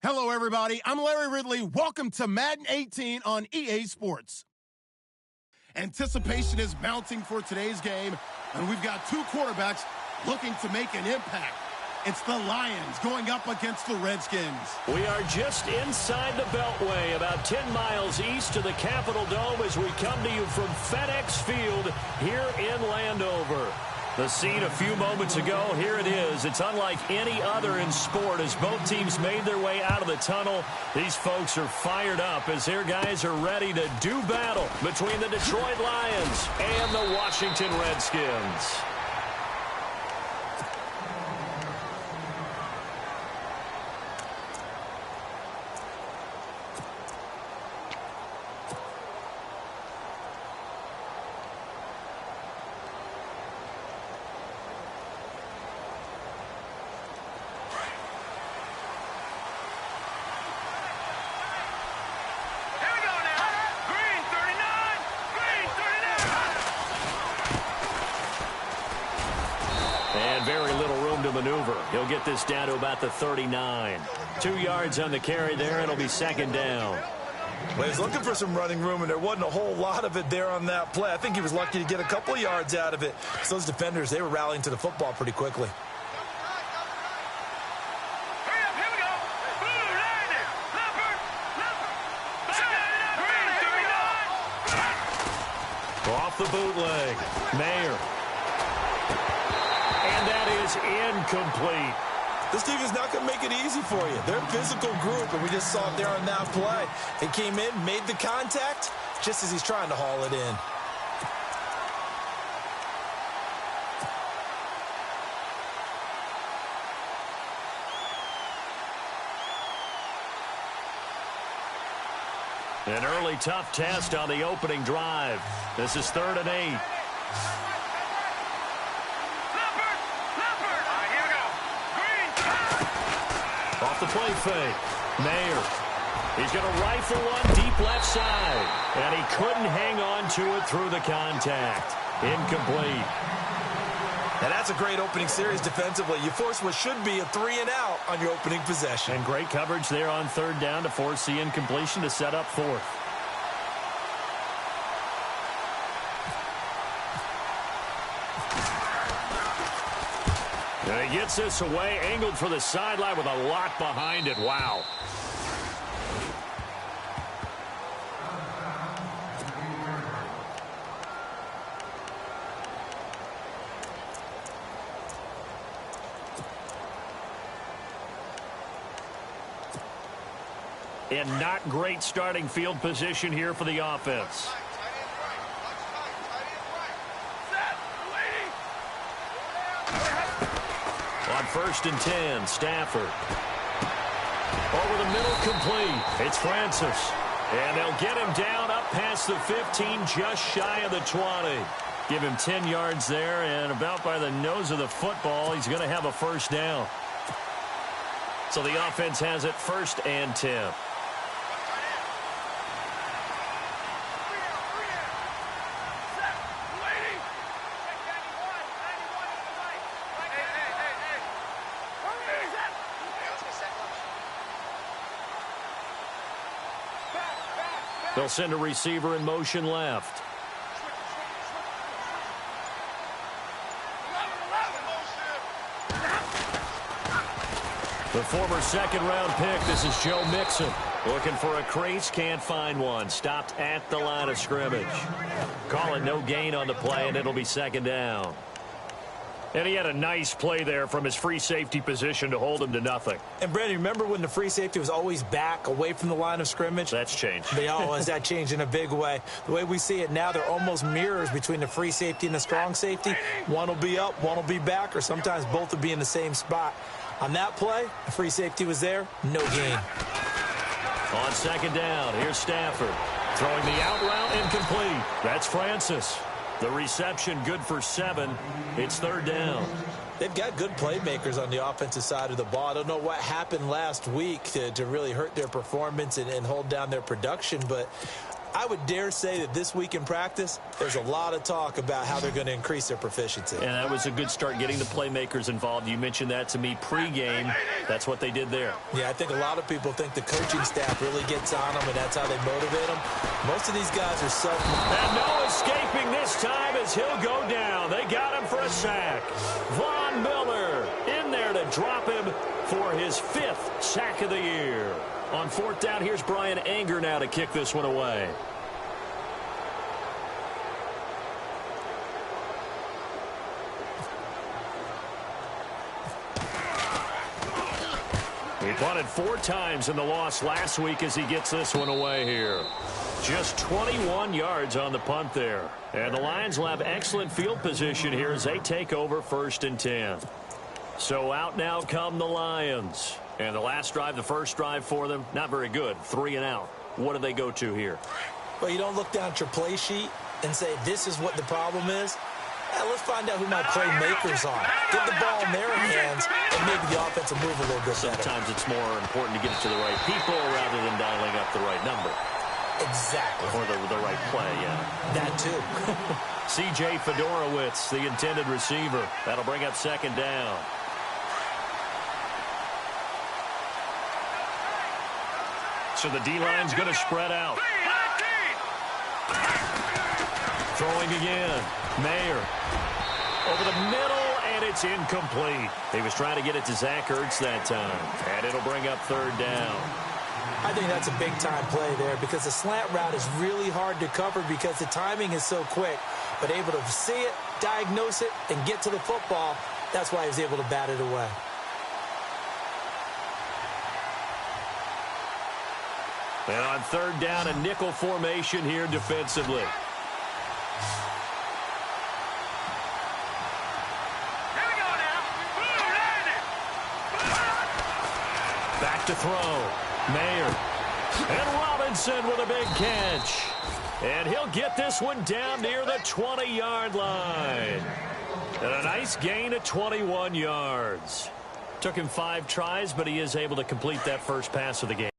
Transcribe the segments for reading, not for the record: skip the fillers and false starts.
Hello, everybody. I'm Larry Ridley. Welcome to Madden 18 on EA Sports. Anticipation is mounting for today's game, and we've got two quarterbacks looking to make an impact. It's the Lions going up against the Redskins. We are just inside the Beltway, about 10 miles east of the Capitol Dome as we come to you from FedEx Field here in Landover. The scene a few moments ago, here it is. It's unlike any other in sport as both teams made their way out of the tunnel. These folks are fired up as their guys are ready to do battle between the Detroit Lions and the Washington Redskins. Very little room to maneuver. He'll get this down to about the 39. 2 yards on the carry there. It'll be second down. Well, he was looking for some running room, and there wasn't a whole lot of it there on that play. I think he was lucky to get a couple of yards out of it. So those defenders, they were rallying to the football pretty quickly. Off the bootleg. Mayer. And that is incomplete. This team is not going to make it easy for you. They're a physical group, and we just saw it there on that play. They came in, made the contact, just as he's trying to haul it in. An early tough test on the opening drive. This is 3rd and 8. Off the play fake. Mayer. He's going to rifle one deep left side. And he couldn't hang on to it through the contact. Incomplete. Now that's a great opening series defensively. You force what should be a 3-and-out on your opening possession. And great coverage there on 3rd down to force the incompletion to set up 4th. And he gets this away, angled for the sideline with a lot behind it. Wow. And not great starting field position here for the offense. On 1st and 10, Stafford. Over the middle, complete. It's Francis. And they'll get him down up past the 15, just shy of the 20. Give him 10 yards there, and about by the nose of the football, he's going to have a 1st down. So the offense has it 1st and 10. They'll send a receiver in motion left. The former 2nd-round pick, this is Joe Mixon. Looking for a crease, can't find one. Stopped at the line of scrimmage. Call it no gain on the play, and it'll be 2nd down. And he had a nice play there from his free safety position to hold him to nothing. And, Brandon, remember when the free safety was always back away from the line of scrimmage? That's changed. That changed in a big way. The way we see it now, they're almost mirrors between the free safety and the strong safety. One will be up, one will be back, or sometimes both will be in the same spot. On that play, the free safety was there, no gain. On 2nd down, here's Stafford. Throwing the out route, incomplete. That's Francis. The reception good for 7. It's 3rd down. They've got good playmakers on the offensive side of the ball. I don't know what happened last week to really hurt their performance and hold down their production, but I would dare say that this week in practice, there's a lot of talk about how they're going to increase their proficiency. And that was a good start, getting the playmakers involved. You mentioned that to me pregame. That's what they did there. Yeah, I think a lot of people think the coaching staff really gets on them, and that's how they motivate them. Most of these guys are And no escaping this time as he'll go down. They got him for a sack. Von Miller in there to drop him for his 5th sack of the year. On 4th down, here's Brian Anger now to kick this one away. He punted 4 times in the loss last week as he gets this one away here. Just 21 yards on the punt there. And the Lions will have excellent field position here as they take over 1st and 10. So out now come the Lions. And the last drive, the first drive for them, not very good. 3 and out. What do they go to here? Well, you don't look down at your play sheet and say, this is what the problem is. Let's find out who my playmakers are. Get the ball in their hands, and maybe the offense will move a little bit better. Sometimes it's more important to get it to the right people rather than dialing up the right number. Exactly. Or the right play, yeah. That too. C.J. Fedorowicz, the intended receiver. That'll bring up 2nd down. So the D-line's going to spread out. Throwing again. Mayer. Over the middle, and it's incomplete. He was trying to get it to Zach Ertz that time. And it'll bring up 3rd down. I think that's a big-time play there because the slant route is really hard to cover because the timing is so quick. But able to see it, diagnose it, and get to the football, that's why he was able to bat it away. And on 3rd down, a nickel formation here defensively. Back to throw. Mayer. And Robinson with a big catch. And he'll get this one down near the 20-yard line. And a nice gain of 21 yards. Took him 5 tries, but he is able to complete that first pass of the game.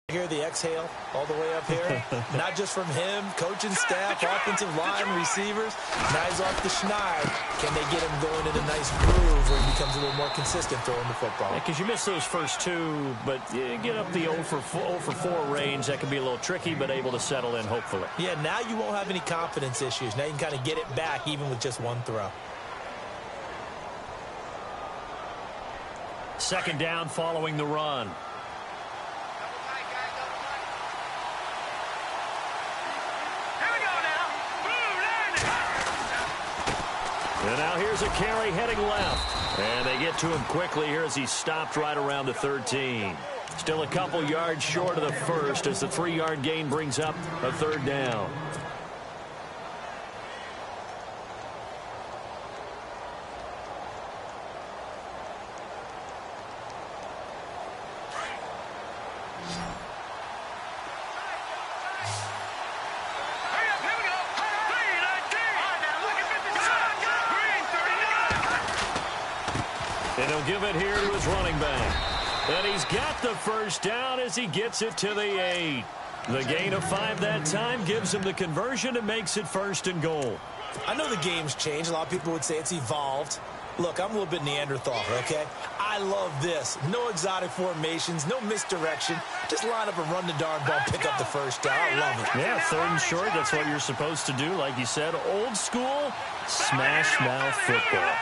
Hear the exhale all the way up here. Not just from him, coaching staff, offensive line, receivers. Knives off the schneid. Can they get him going in a nice groove where he becomes a little more consistent throwing the football? Because you miss those first 2, but you get up the 0 for 4 range. That can be a little tricky, but able to settle in, hopefully. Yeah, now you won't have any confidence issues. Now you can kind of get it back even with just 1 throw. 2nd down following the run. And now here's a carry heading left. And they get to him quickly here as he stopped right around the 13. Still a couple yards short of the first as the 3-yard gain brings up a 3rd down. And he'll give it here to his running back. And he's got the first down as he gets it to the 8. The gain of 5 that time gives him the conversion and makes it 1st and goal. I know the game's changed. A lot of people would say it's evolved. Look, I'm a little bit Neanderthal, okay? I love this. No exotic formations, no misdirection. Just line up and run the darn ball, pick up the first down. I love it. Yeah, 3rd and short, that's what you're supposed to do. Like you said, old school, smash mouth football.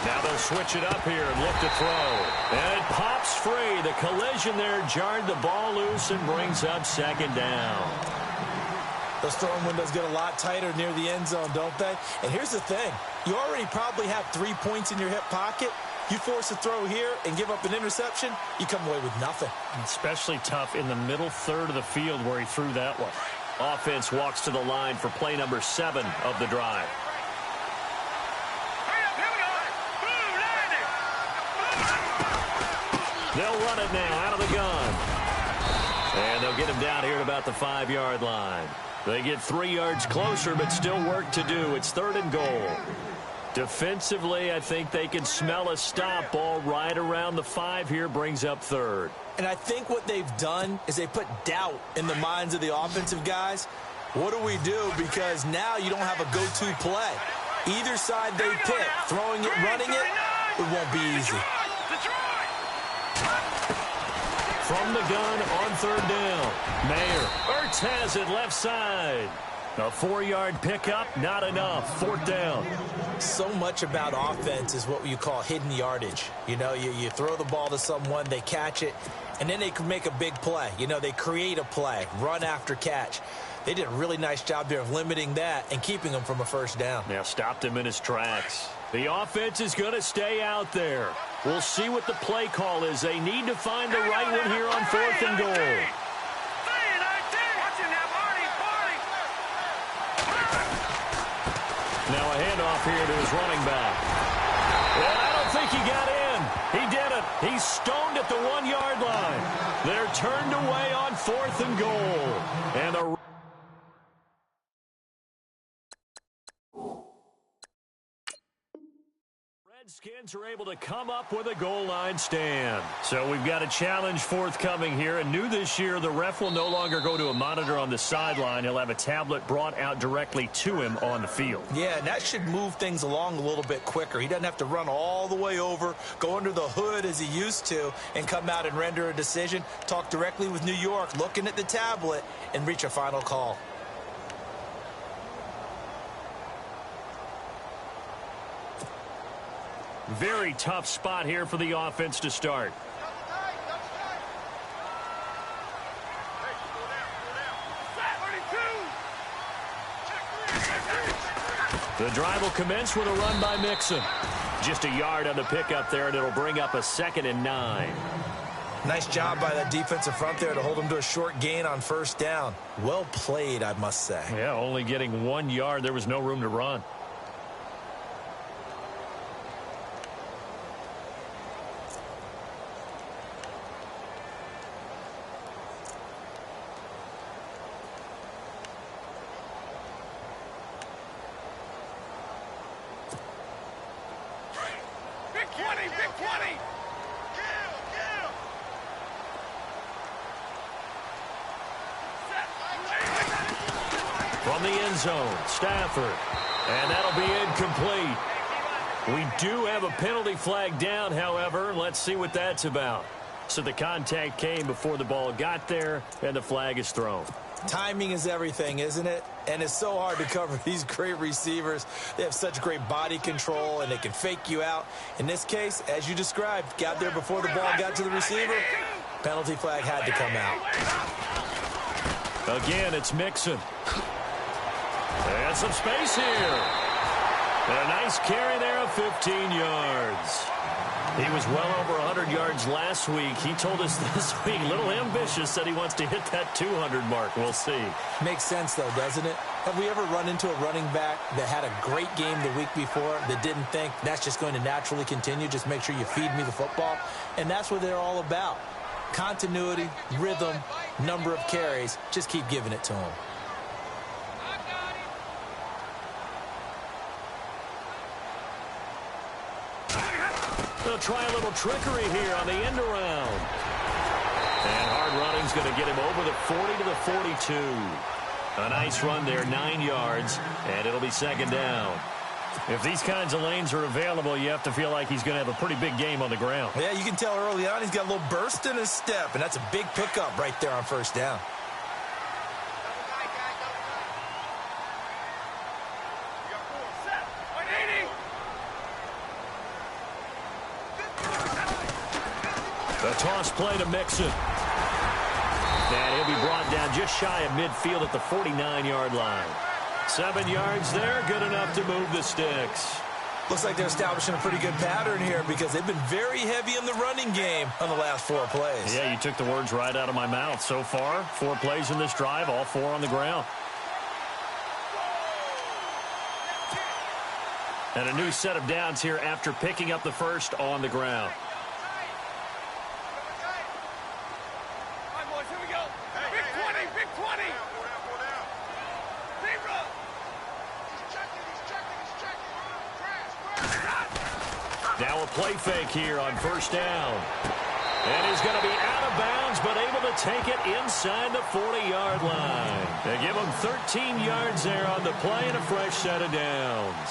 Now they'll switch it up here and look to throw. And it pops free. The collision there jarred the ball loose and brings up 2nd down. Those throwing windows get a lot tighter near the end zone, don't they? And here's the thing. You already probably have 3 points in your hip pocket. You force a throw here and give up an interception, you come away with nothing. Especially tough in the middle 3rd of the field where he threw that one. Offense walks to the line for play number 7 of the drive. They'll run it now out of the gun. And they'll get him down here at about the 5-yard line. They get 3 yards closer, but still work to do. It's 3rd and goal. Defensively, I think they can smell a stop. Ball right around the 5 here, brings up third. And I think what they've done is they put doubt in the minds of the offensive guys. What do we do? Because now you don't have a go-to play. Either side they pick, throwing it, running it, it won't be easy. From the gun on third down. Mayer. Ertz has it left side. A 4-yard pickup, not enough. Fourth down. So much about offense is what you call hidden yardage. You know, you throw the ball to someone, they catch it, and then they can make a big play. You know, they create a play, run after catch. They did a really nice job there of limiting that and keeping him from a first down. Now stopped him in his tracks. The offense is going to stay out there. We'll see what the play call is. They need to find the right one here on 4th and goal. Now a handoff here to his running back. Well, I don't think he got in. He didn't. He's stoned at the 1-yard line. They're turned away on 4th and goal. And the Redskins are able to come up with a goal line stand. So we've got a challenge forthcoming here. And new this year, the ref will no longer go to a monitor on the sideline. He'll have a tablet brought out directly to him on the field. Yeah, and that should move things along a little bit quicker. He doesn't have to run all the way over, go under the hood as he used to, and come out and render a decision. Talk directly with New York, looking at the tablet, and reach a final call. Very tough spot here for the offense to start. The drive will commence with a run by Mixon. Just a yard on the pickup there, and it'll bring up a 2nd and 9. Nice job by that defensive front there to hold him to a short gain on first down. Well played, I must say. Yeah, only getting 1 yard. There was no room to run. From the end zone, Stafford. And that'll be incomplete. We do have a penalty flag down, however. Let's see what that's about. So the contact came before the ball got there, and the flag is thrown. Timing is everything, isn't it? And it's so hard to cover these great receivers. They have such great body control, and they can fake you out. In this case, as you described, got there before the ball got to the receiver. Penalty flag had to come out. Again, it's Mixon. And some space here. And a nice carry there of 15 yards. He was well over 100 yards last week. He told us this week, a little ambitious, said he wants to hit that 200 mark. We'll see. Makes sense, though, doesn't it? Have we ever run into a running back that had a great game the week before that didn't think that's just going to naturally continue? Just make sure you feed me the football. And that's what they're all about. Continuity, rhythm, number of carries. Just keep giving it to them. They'll try a little trickery here on the end around. And hard running's going to get him over the 40 to the 42. A nice run there, 9 yards, and it'll be 2nd down. If these kinds of lanes are available, you have to feel like he's going to have a pretty big game on the ground. Yeah, you can tell early on he's got a little burst in his step, and that's a big pickup right there on first down. The toss play to Mixon. And he'll be brought down just shy of midfield at the 49-yard line. 7 yards there, good enough to move the sticks. Looks like they're establishing a pretty good pattern here because they've been very heavy in the running game on the last 4 plays. Yeah, you took the words right out of my mouth. So far, 4 plays in this drive, all 4 on the ground. And a new set of downs here after picking up the first on the ground. So a play fake here on first down. And he's going to be out of bounds, but able to take it inside the 40-yard line. They give him 13 yards there on the play and a fresh set of downs.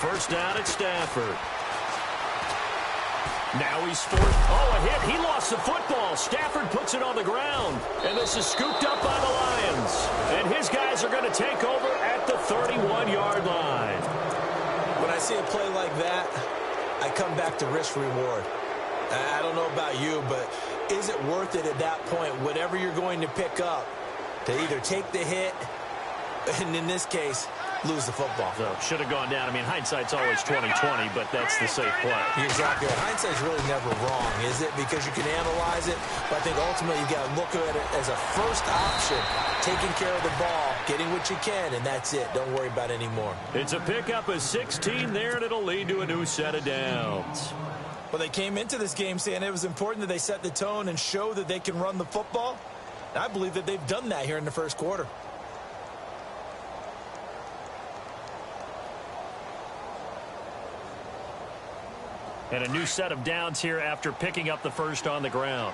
First down at Stafford. Now he's forced. Oh, a hit. He lost the football. Stafford puts it on the ground. And this is scooped up by the Lions. And his guys are going to take over at the 31-yard line. When I see a play like that, I come back to risk-reward. I don't know about you, but is it worth it at that point, whatever you're going to pick up, to either take the hit, and in this case, lose the football? So should have gone down. I mean, hindsight's always 20/20, but that's the safe play. Exactly. Hindsight's really never wrong, is it? Because you can analyze it, but I think ultimately you got to look at it as a first option, taking care of the ball, getting what you can, and that's it. Don't worry about it anymore. It's a pickup of 16 there, and it'll lead to a new set of downs. Well, they came into this game saying it was important that they set the tone and show that they can run the football. And I believe that they've done that here in the first quarter. And a new set of downs here after picking up the first on the ground.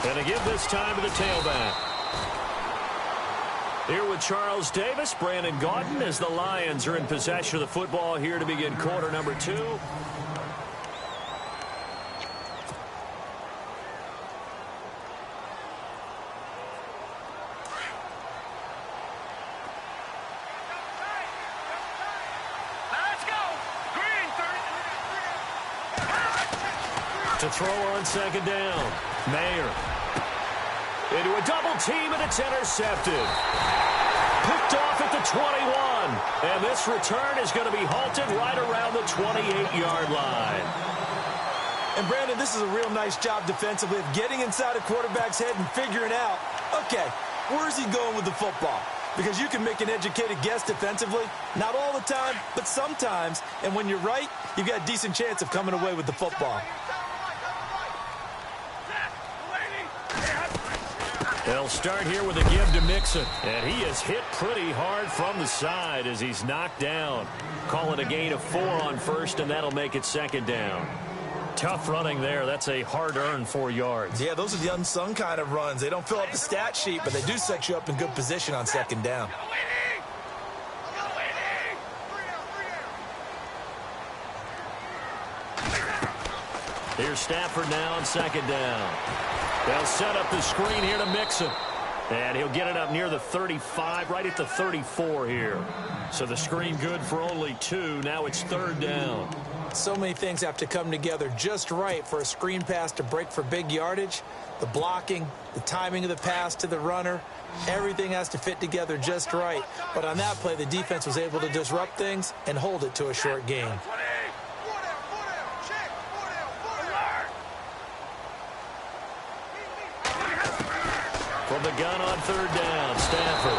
And to give this time to the tailback. Here with Charles Davis, Brandon Gaudin, as the Lions are in possession of the football here to begin quarter number 2. To throw on second down. Mayer. Into a double team, and it's intercepted. Picked off at the 21. And this return is going to be halted right around the 28-yard line. And, Brandon, this is a real nice job defensively of getting inside a quarterback's head and figuring out, okay, where's he going with the football? Because you can make an educated guess defensively. Not all the time, but sometimes. And when you're right, you've got a decent chance of coming away with the football. They'll start here with a give to Mixon. And he is hit pretty hard from the side as he's knocked down. Call it a gain of 4 on first, and that'll make it second down. Tough running there. That's a hard-earned 4 yards. Yeah, those are the unsung kind of runs. They don't fill up the stat sheet, but they do set you up in good position on second down. Here's Stafford now on second down. They'll set up the screen here to Mixon. And he'll get it up near the 35, right at the 34 here. So the screen good for only 2. Now it's third down. So many things have to come together just right for a screen pass to break for big yardage. The blocking, the timing of the pass to the runner, everything has to fit together just right. But on that play, the defense was able to disrupt things and hold it to a short gain. From the gun on third down, Stafford.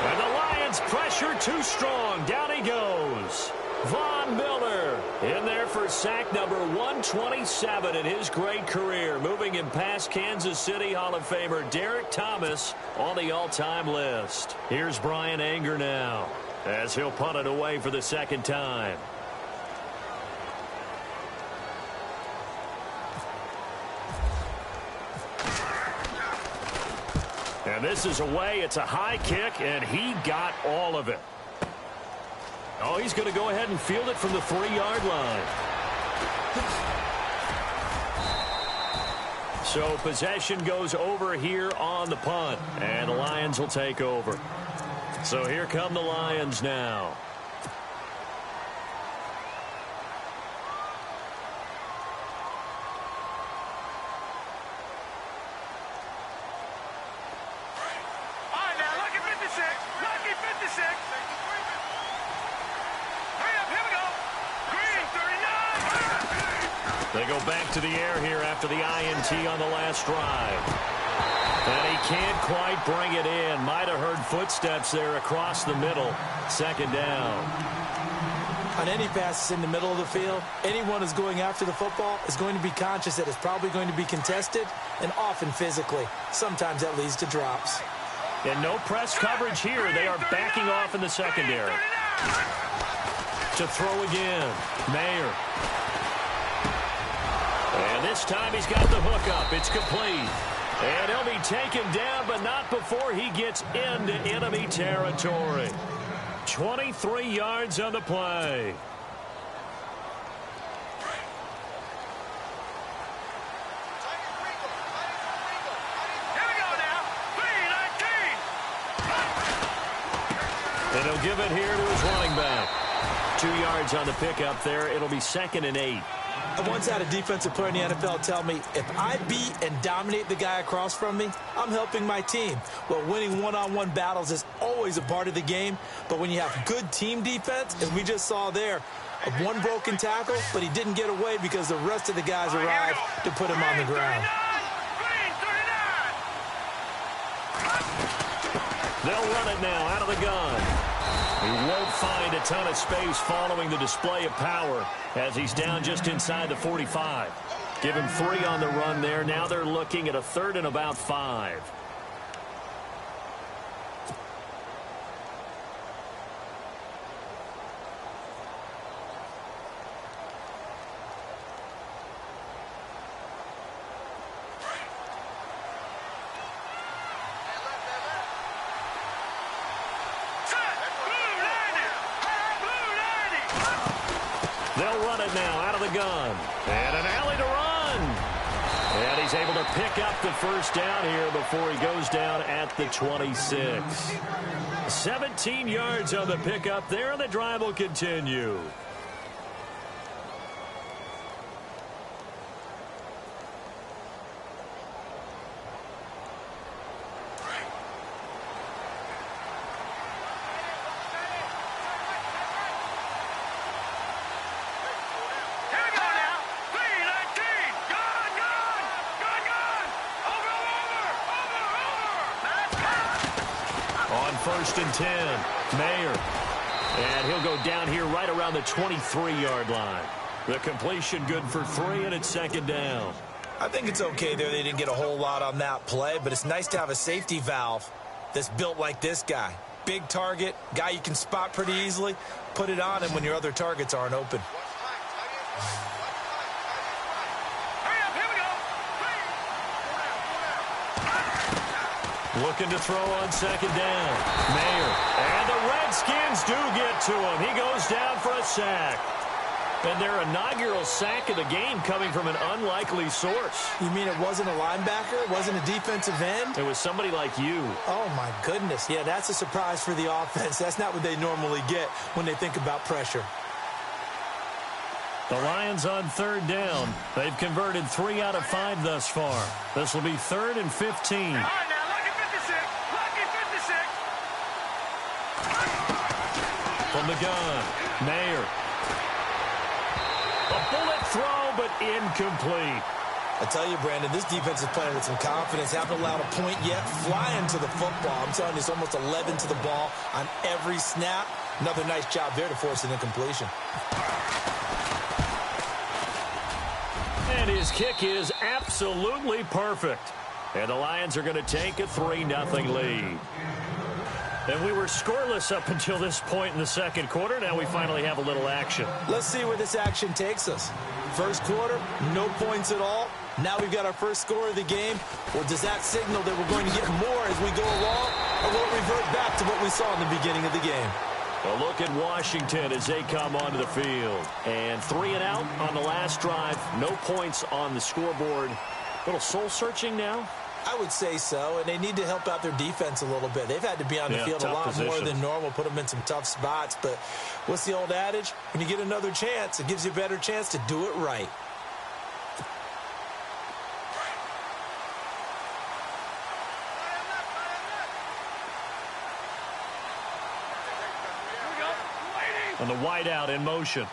And the Lions pressure too strong. Down he goes. Von Miller in there for sack number 127 in his great career. Moving him past Kansas City Hall of Famer Derek Thomas on the all-time list. Here's Brian Anger now as he'll punt it away for the second time. And this is away. It's a high kick, and he got all of it. Oh, he's going to go ahead and field it from the 3-yard line. So possession goes over here on the punt, and the Lions will take over. So here come the Lions now. They go back to the air here after the INT on the last drive. And he can't quite bring it in. Might have heard footsteps there across the middle. Second down. On any passes in the middle of the field, anyone who's going after the football is going to be conscious that it's probably going to be contested, and often physically. Sometimes that leads to drops. And no press coverage here. They are backing off in the secondary. To throw again. Mayer. And this time he's got the hook up. It's complete. And he'll be taken down, but not before he gets into enemy territory. 23 yards on the play. And he'll give it here to his running back. 2 yards on the pickup there. It'll be 2nd and 8. I once had a defensive player in the NFL tell me, if I beat and dominate the guy across from me, I'm helping my team. Well, winning one-on-one battles is always a part of the game, but when you have good team defense, as we just saw there, one broken tackle, but he didn't get away because the rest of the guys arrived to put him on the ground. They'll run it now out of the gun. He won't find a ton of space following the display of power as he's down just inside the 45. Give him 3 on the run there. Now they're looking at a 3rd and about 5. They'll run it now out of the gun. And an alley to run. And he's able to pick up the first down here before he goes down at the 26. 17 yards on the pickup there, and the drive will continue. On 1st and 10, Mayer. And he'll go down here right around the 23-yard line. The completion good for 3, and it's 2nd down. I think it's okay there. They didn't get a whole lot on that play, but it's nice to have a safety valve that's built like this guy. Big target, guy you can spot pretty easily. Put it on him when your other targets aren't open. Looking to throw on 2nd down. Mayer. And the Redskins do get to him. He goes down for a sack. And their inaugural sack of the game coming from an unlikely source. You mean it wasn't a linebacker? It wasn't a defensive end? It was somebody like you. Oh, my goodness. Yeah, that's a surprise for the offense. That's not what they normally get when they think about pressure. The Lions on 3rd down. They've converted 3 out of 5 thus far. This will be 3rd and 15. From the gun, Mayer. A bullet throw, but incomplete. I tell you, Brandon, this defense is playing with some confidence. Haven't allowed a point yet. Flying to the football. I'm telling you, it's almost 11 to the ball on every snap. Another nice job there to force an incompletion. And his kick is absolutely perfect. And the Lions are going to take a 3-0 lead. And we were scoreless up until this point in the 2nd quarter. Now we finally have a little action. Let's see where this action takes us. First quarter, no points at all. Now we've got our first score of the game. Well, does that signal that we're going to get more as we go along? Or will it revert back to what we saw in the beginning of the game? A look at Washington as they come onto the field. And 3 and out on the last drive. No points on the scoreboard. A little soul-searching now. I would say so, and they need to help out their defense a little bit. They've had to be on the field a lot more than normal, put them in some tough spots. But what's the old adage? When you get another chance, it gives you a better chance to do it right. And the wideout in motion.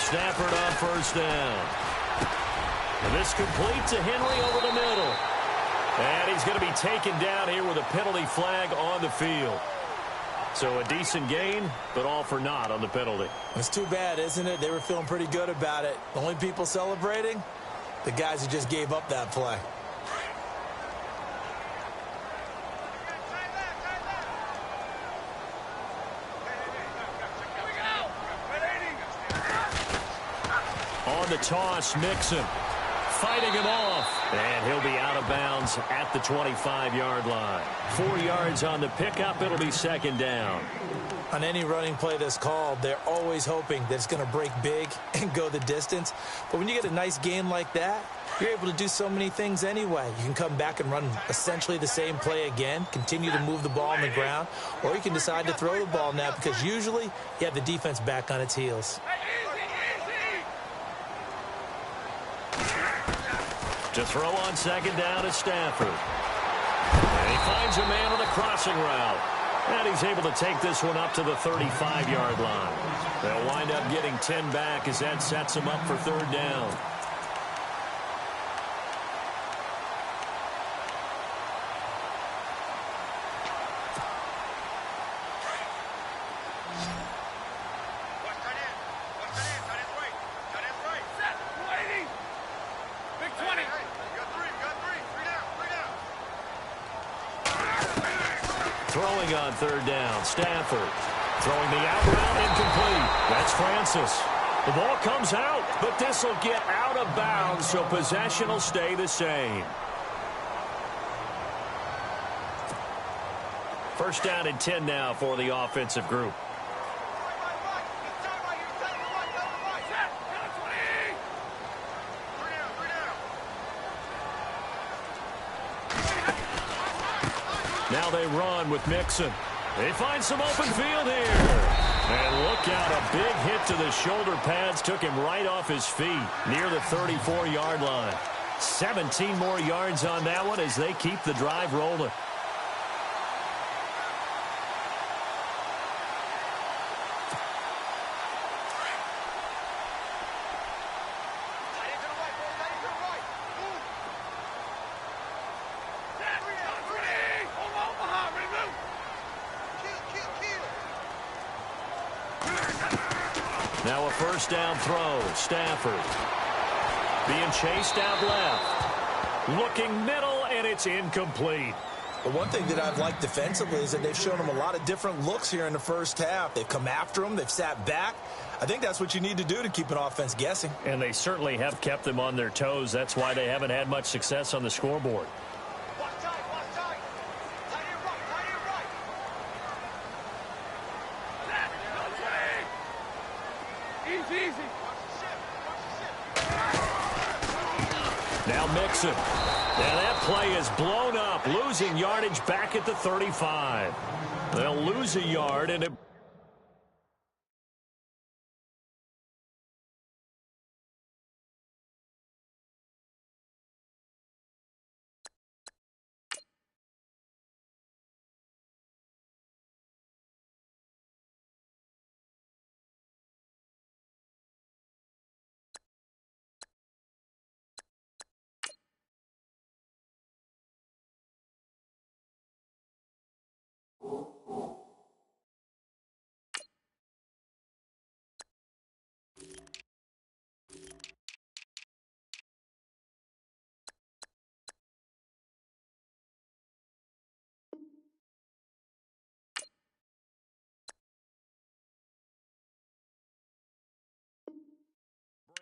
Stafford on first down. And this complete to Henry over the middle. And he's going to be taken down here with a penalty flag on the field. So a decent gain, but all for naught on the penalty. It's too bad, isn't it? They were feeling pretty good about it. The only people celebrating, the guys who just gave up that play. On the toss, Mixon fighting him off. And he'll be out of bounds at the 25-yard line. 4 yards on the pickup. It'll be second down. On any running play that's called, they're always hoping that it's going to break big and go the distance. But when you get a nice gain like that, you're able to do so many things anyway. You can come back and run essentially the same play again, continue to move the ball on the ground, or you can decide to throw the ball now because usually you have the defense back on its heels. To throw on second down is Stafford. And he finds a man on the crossing route. And he's able to take this one up to the 35-yard line. They'll wind up getting 10 back as that sets them up for third down. Throwing on third down, Stafford. Throwing the out route, incomplete. That's Francis. The ball comes out, but this will get out of bounds, so possession will stay the same. First down and 10 now for the offensive group. Now they run with Mixon. They find some open field here. And look out, a big hit to the shoulder pads took him right off his feet near the 34-yard line. 17 more yards on that one as they keep the drive rolling. Now a first down throw. Stafford being chased out left. Looking middle, and it's incomplete. But one thing that I've liked defensively is that they've shown him a lot of different looks here in the first half. They've come after him. They've sat back. I think that's what you need to do to keep an offense guessing. And they certainly have kept them on their toes. That's why they haven't had much success on the scoreboard. Now Mixon. And that play is blown up, losing yardage back at the 35. They'll lose a yard, and it...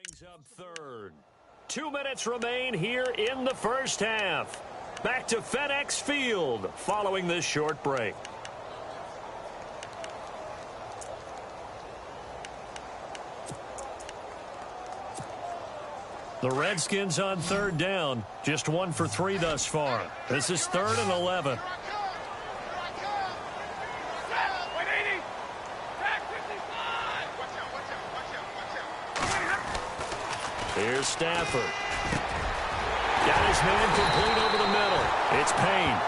brings up third. 2 minutes remain here in the first half. Back to FedEx Field following this short break. The Redskins on third down. Just 1 for 3 thus far. This is 3rd and 11. Here's Stafford. Got his man complete over the middle. It's Payne.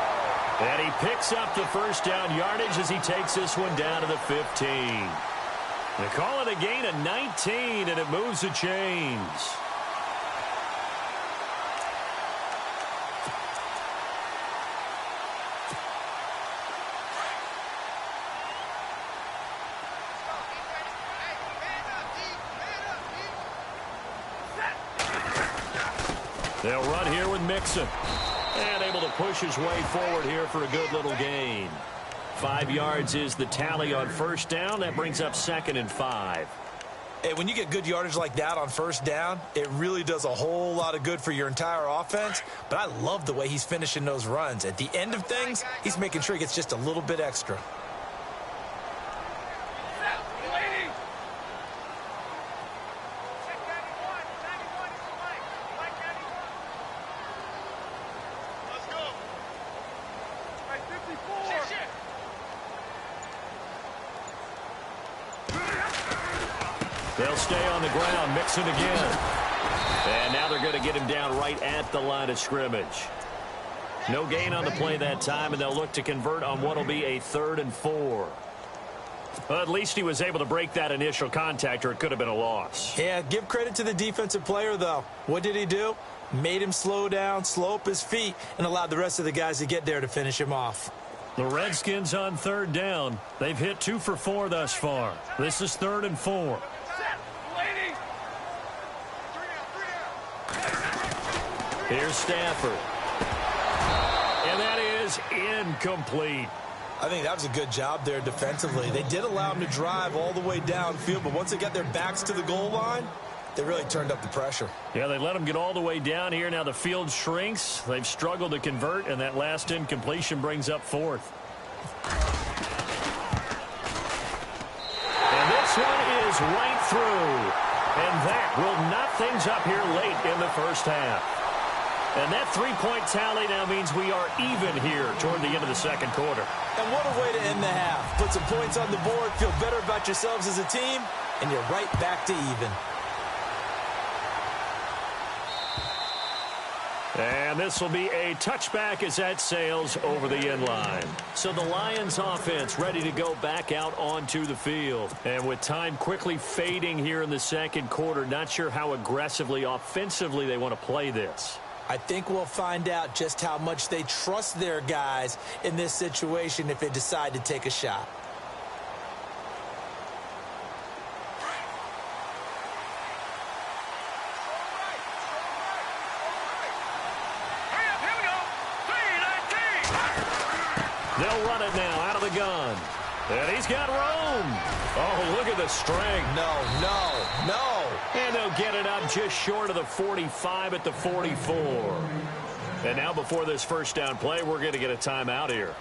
And he picks up the first down yardage as he takes this one down to the 15. They call it a gain of 19, and it moves the chains. They'll run here with Mixon. And able to push his way forward here for a good little gain. 5 yards is the tally on first down. That brings up 2nd and 5. Hey, when you get good yardage like that on first down, it really does a whole lot of good for your entire offense. But I love the way he's finishing those runs. At the end of things, he's making sure he gets just a little bit extra. They'll stay on the ground, Mixon again. And now they're going to get him down right at the line of scrimmage. No gain on the play that time, and they'll look to convert on what will be a 3rd and 4. Well, at least he was able to break that initial contact, or it could have been a loss. Yeah, give credit to the defensive player, though. What did he do? Made him slow down, slow up his feet, and allowed the rest of the guys to get there to finish him off. The Redskins on 3rd down. They've hit 2 for 4 thus far. This is 3rd and 4. Here's Stafford. And that is incomplete. I think that was a good job there defensively. They did allow him to drive all the way downfield, but once they got their backs to the goal line, they really turned up the pressure. Yeah, they let him get all the way down here. Now the field shrinks. They've struggled to convert, and that last incompletion brings up 4th. And this one is right through. And that will knock things up here late in the first half. And that 3-point tally now means we are even here toward the end of the second quarter. And what a way to end the half. Put some points on the board, feel better about yourselves as a team, and you're right back to even. And this will be a touchback as that sails over the end line. So the Lions offense ready to go back out onto the field. And with time quickly fading here in the second quarter, not sure how aggressively, offensively they want to play this. I think we'll find out just how much they trust their guys in this situation if they decide to take a shot. They'll run it now out of the gun. And he's got room. Oh, look at the strength. No. And they'll get it up just short of the 45 at the 44. And now before this first down play, we're going to get a timeout here,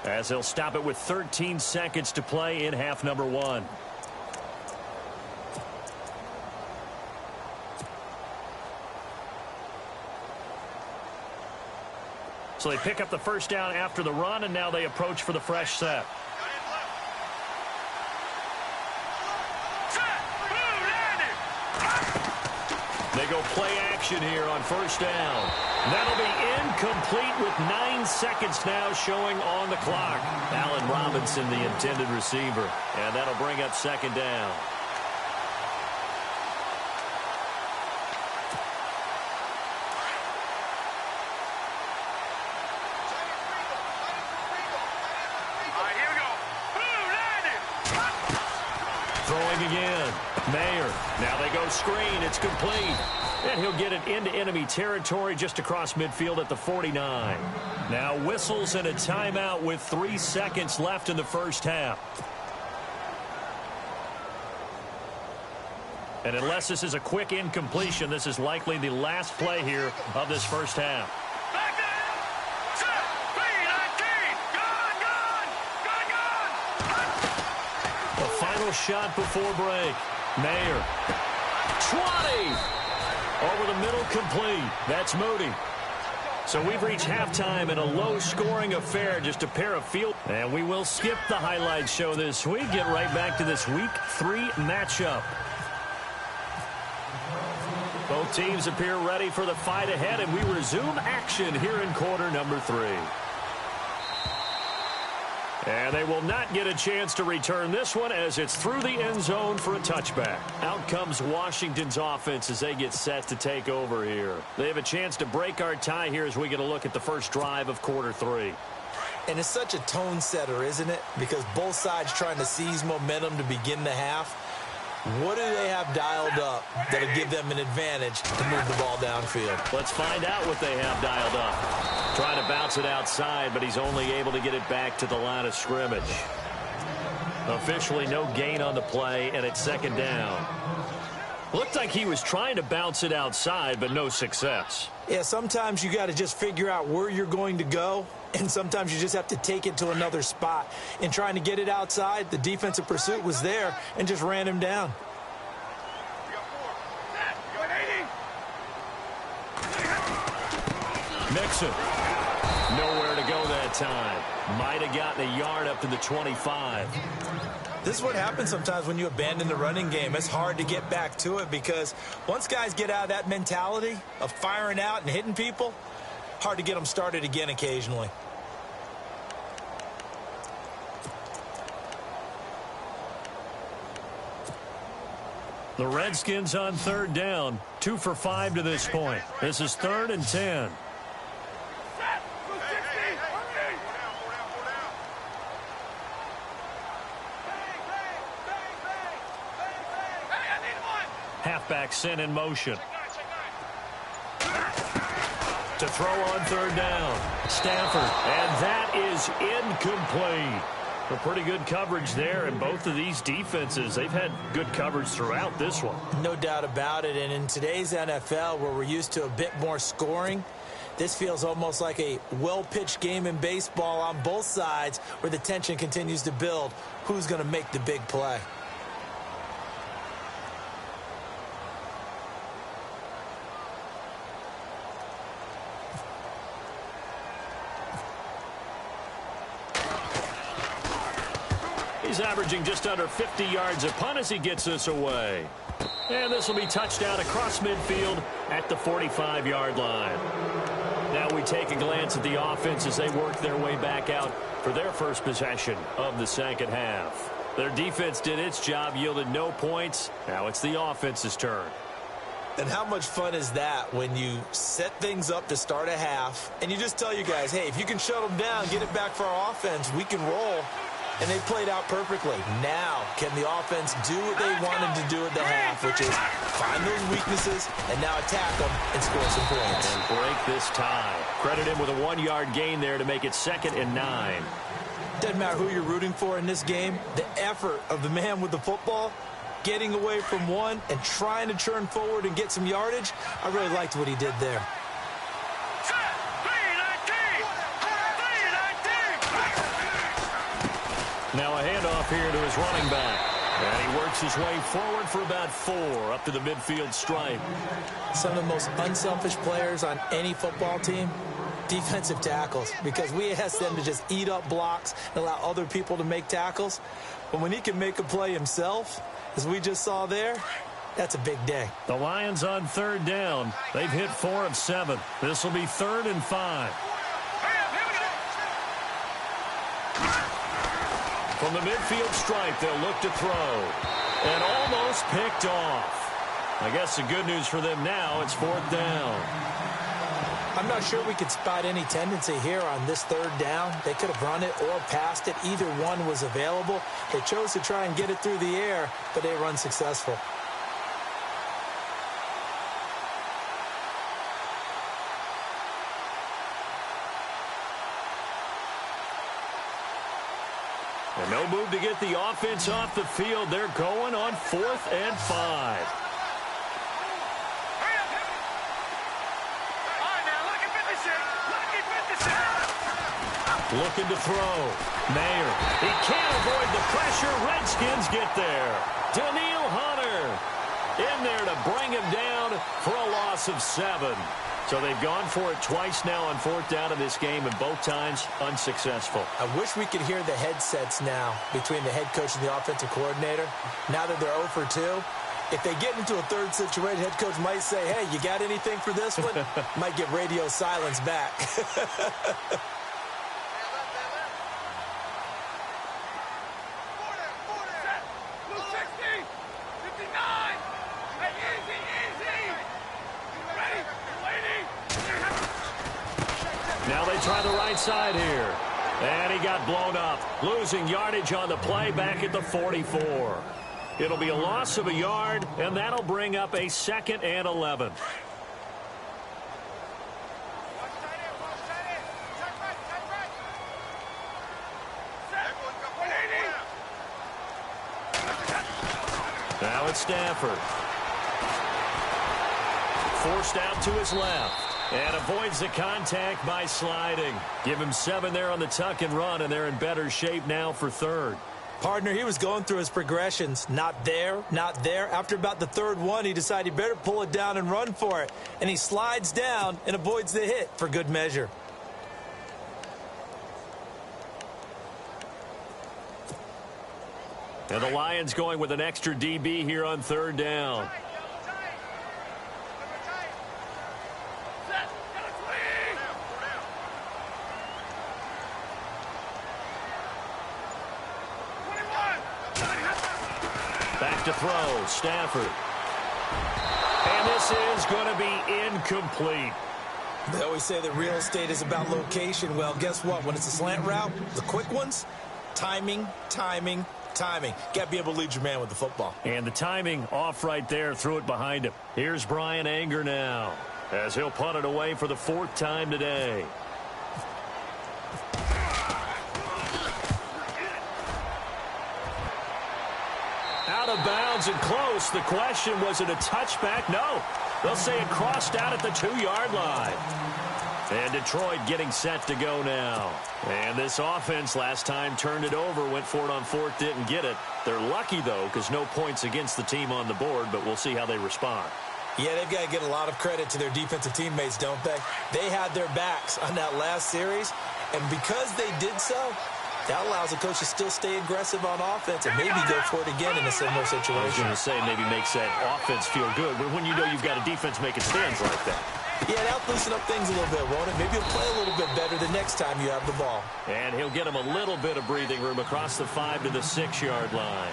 as they'll stop it with 13 seconds to play in half number 1. So they pick up the first down after the run, and now they approach for the fresh set. They go play action here on first down. That'll be incomplete with 9 seconds now showing on the clock. Allen Robinson, the intended receiver. And that'll bring up second down. Throwing again. Mayer. Now they go screen. It's complete. And he'll get it into enemy territory just across midfield at the 49. Now whistles and a timeout with 3 seconds left in the first half. And unless this is a quick incompletion, this is likely the last play here of this first half. Final shot before break. Mayer. 20. Over the middle, complete. That's Moody. So we've reached halftime in a low-scoring affair, just a pair of field. And we will skip the highlight show this week. Get right back to this Week 3 matchup. Both teams appear ready for the fight ahead, and we resume action here in quarter number 3. And they will not get a chance to return this one as it's through the end zone for a touchback. Out comes Washington's offense as they get set to take over here. They have a chance to break our tie here as we get a look at the first drive of quarter 3. And it's such a tone setter, isn't it? Because both sides trying to seize momentum to begin the half. What do they have dialed up that'll give them an advantage to move the ball downfield? Let's find out what they have dialed up. Trying to bounce it outside, but he's only able to get it back to the line of scrimmage. Officially no gain on the play, and it's second down. Looked like he was trying to bounce it outside, but no success. Yeah, sometimes you got to just figure out where you're going to go, and sometimes you just have to take it to another spot. In trying to get it outside, the defensive pursuit was there and just ran him down. Mixon. Nowhere to go that time. Might have gotten a yard up to the 25. This is what happens sometimes when you abandon the running game. It's hard to get back to it because once guys get out of that mentality of firing out and hitting people, hard to get them started again occasionally. The Redskins on third down, 2 for 5 to this point. This is 3rd and 10. Halfback sent in motion. To throw on third down. Stafford, and that is incomplete. A pretty good coverage there, and both of these defenses, they've had good coverage throughout this one. No doubt about it, and in today's NFL, where we're used to a bit more scoring, this feels almost like a well-pitched game in baseball on both sides where the tension continues to build. Who's going to make the big play? He's averaging just under 50 yards a punt as he gets this away. And this will be touchdown across midfield at the 45-yard line. Now we take a glance at the offense as they work their way back out for their first possession of the second half. Their defense did its job, yielded no points. Now it's the offense's turn. And how much fun is that when you set things up to start a half and you just tell your guys, hey, if you can shut them down, get it back for our offense, we can roll. And they played out perfectly. Now, can the offense do what they wanted to do at the half, which is find those weaknesses and now attack them and score some points. And break this tie. Credit him with a 1-yard gain there to make it 2nd and 9. Doesn't matter who you're rooting for in this game. The effort of the man with the football, getting away from one and trying to churn forward and get some yardage, I really liked what he did there. Now a handoff here to his running back. And he works his way forward for about 4 up to the midfield stripe. Some of the most unselfish players on any football team, defensive tackles, because we ask them to just eat up blocks and allow other people to make tackles. But when he can make a play himself, as we just saw there, that's a big day. The Lions on third down. They've hit 4 of 7. This will be 3rd and 5. From the midfield stripe, they'll look to throw. And almost picked off. I guess the good news for them now, it's 4th down. I'm not sure we could spot any tendency here on this 3rd down. They could have run it or passed it. Either one was available. They chose to try and get it through the air, but they were unsuccessful. And no move to get the offense off the field. They're going on 4th and 5. Looking to throw. Mayer. He can't avoid the pressure. Redskins get there. Daniil Hunter in there to bring him down for a loss of 7. So they've gone for it twice now on 4th down in this game, and both times unsuccessful. I wish we could hear the headsets now between the head coach and the offensive coordinator. Now that they're 0 for 2, if they get into a third situation, head coach might say, hey, you got anything for this one? Might get radio silence back. Now they try the right side here. And he got blown up. Losing yardage on the play back at the 44. It'll be a loss of a yard, and that'll bring up a 2nd and 11. Now it's Stafford. Forced out to his left. And avoids the contact by sliding. Give him 7 there on the tuck and run, and they're in better shape now for 3rd. Partner, he was going through his progressions. Not there, not there. After about the 3rd one, he decided he better pull it down and run for it. And he slides down and avoids the hit for good measure. And the Lions going with an extra DB here on 3rd down. Back to throw, Stafford. And this is going to be incomplete. They always say that real estate is about location. Well, guess what? When it's a slant route, the quick ones, timing, timing, timing. Got to be able to lead your man with the football. And the timing off right there, threw it behind him. Here's Brian Anger now, as he'll punt it away for the 4th time today. Out of bounds and close. The question, was it a touchback? No. They'll say it crossed out at the 2-yard line. And Detroit getting set to go now. And this offense last time turned it over, went for it on 4th, didn't get it. They're lucky, though, because no points against the team on the board, but we'll see how they respond. Yeah, they've got to get a lot of credit to their defensive teammates, don't they? They had their backs on that last series, and because they did so, that allows the coach to still stay aggressive on offense and maybe go for it again in a similar situation. I was going to say maybe makes that offense feel good, but when you know you've got a defense making stands like that. Yeah, that'll loosen up things a little bit, won't it? Maybe he'll play a little bit better the next time you have the ball. And he'll get him a little bit of breathing room across the 5 to the 6-yard line.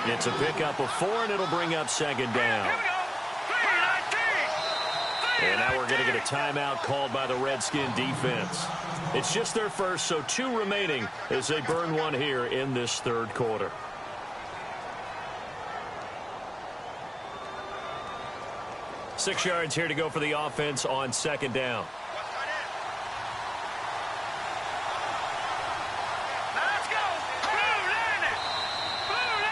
It's a pickup of 4, and it'll bring up 2nd down. And now we're going to get a timeout called by the Redskin defense. It's just their first, so 2 remaining as they burn 1 here in this 3rd quarter. Six yards here to go for the offense on 2nd down.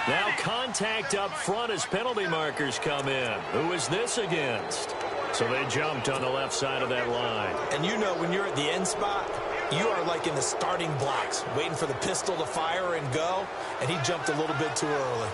Now contact up front as penalty markers come in. Who is this against? So they jumped on the left side of that line. And you know when you're at the end spot, you are like in the starting blocks, waiting for the pistol to fire and go, and he jumped a little bit too early.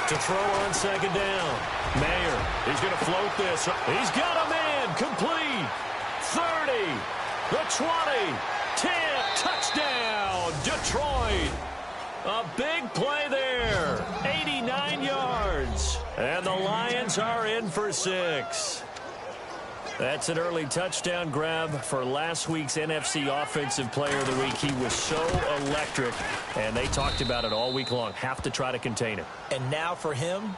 To throw on 2nd down. Mayer, he's going to float this. He's got a man, complete. 30, the 20, 10, touchdown, Detroit. A big play there, 89 yards. And the Lions are in for 6. That's an early touchdown grab for last week's NFC Offensive Player of the Week. He was so electric, and they talked about it all week long. Have to try to contain him. And now for him,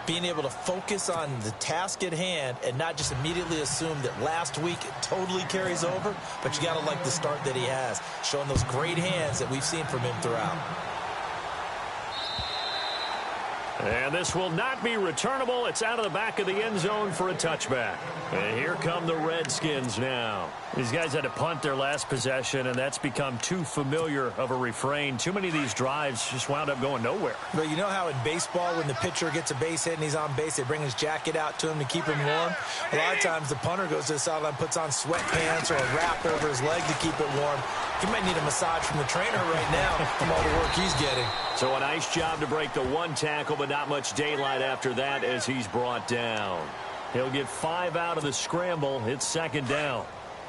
being able to focus on the task at hand and not just immediately assume that last week it totally carries over, but you got to like the start that he has, showing those great hands that we've seen from him throughout. And this will not be returnable. It's out of the back of the end zone for a touchback. And here come the Redskins now. These guys had to punt their last possession, and that's become too familiar of a refrain. Too many of these drives just wound up going nowhere. But you know how in baseball, when the pitcher gets a base hit and he's on base, they bring his jacket out to him to keep him warm? A lot of times the punter goes to the sideline, puts on sweatpants or a wrap over his leg to keep it warm. He might need a massage from the trainer right now from all the work he's getting. So a nice job to break the 1 tackle, but not much daylight after that as he's brought down. He'll get 5 out of the scramble. It's 2nd down.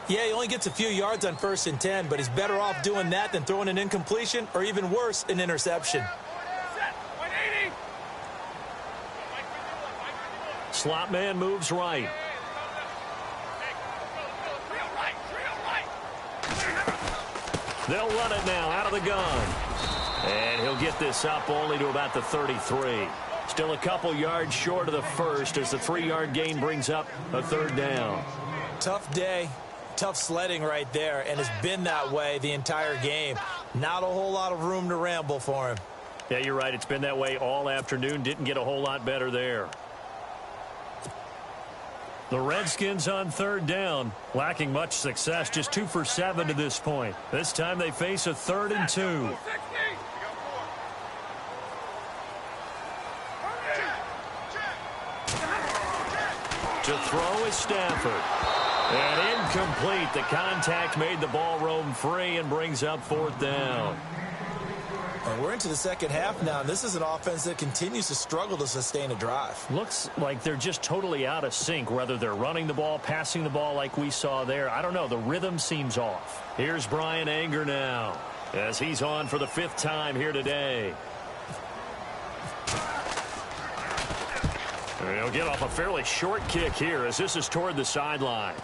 Yeah, he only gets a few yards on 1st and 10, but he's better off doing that than throwing an incompletion or even worse, an interception. Slot man moves right. They'll run it now out of the gun. And he'll get this up only to about the 33. Still a couple yards short of the first as the 3-yard gain brings up a third down. Tough day, tough sledding right there, and it's been that way the entire game. Not a whole lot of room to ramble for him. Yeah, you're right. It's been that way all afternoon. Didn't get a whole lot better there. The Redskins on third down, lacking much success, just 2 for 7 to this point. This time they face a 3rd and 2. To throw is Stafford. And incomplete. The contact made the ball roam free and brings up 4th down. And we're into the second half now, and this is an offense that continues to struggle to sustain a drive. Looks like they're just totally out of sync, whether they're running the ball, passing the ball like we saw there. I don't know. The rhythm seems off. Here's Brian Anger now as he's on for the 5th time here today. And he'll get off a fairly short kick here as this is toward the sideline.